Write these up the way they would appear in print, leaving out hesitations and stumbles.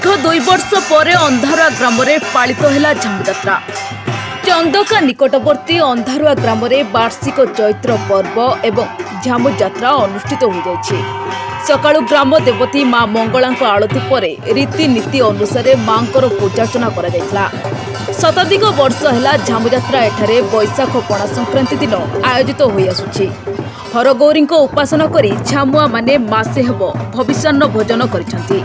दीर्घ 2 वर्ष पर अंधारुआ ग्राम पालित है झामुजात्रा। चंदका निकटवर्ती अंधारुआ ग्राम वार्षिक चैत्र पर्व एवं झामुजात्रा अनुष्ठित हो जाइए। सकाळु ग्राम देवती माँ मंगला आलती पर रीतिनीति अनुसार माँ पूजार्चना करा। शताधिक वर्ष है झामुजात्रा एठारे बैशाख पणा संक्रांति दिन आयोजित हो आसुछि। हरगौरी उपासना करी झामुआ माने मासे हेब भविष्यान्न भोजन करिसेंति।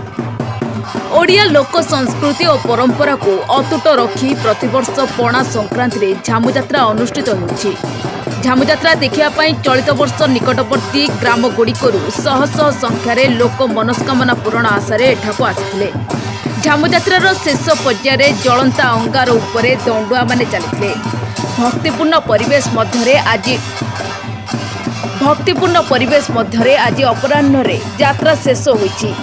ओडिया लोक संस्कृति और परंपरा को अतुट रखी प्रतिवर्ष पणा संक्रांति रे झामुजात्रा अनुष्ठित होउछि। झामुजात्रा देखिया पई चलित वर्ष निकटवर्ती ग्राम गुड़िकरू शह शह संख्यार लोक मनस्कामना पूरण आशारे एठाकू आसिथिले। झामुजात्रार शेष पर्याय जलंता अंगार उपरे दंडुआ माने चलिथिले। भक्तिपूर्ण परिवेश मध्य आज अपराह्न रे यात्रा शेष होइछि।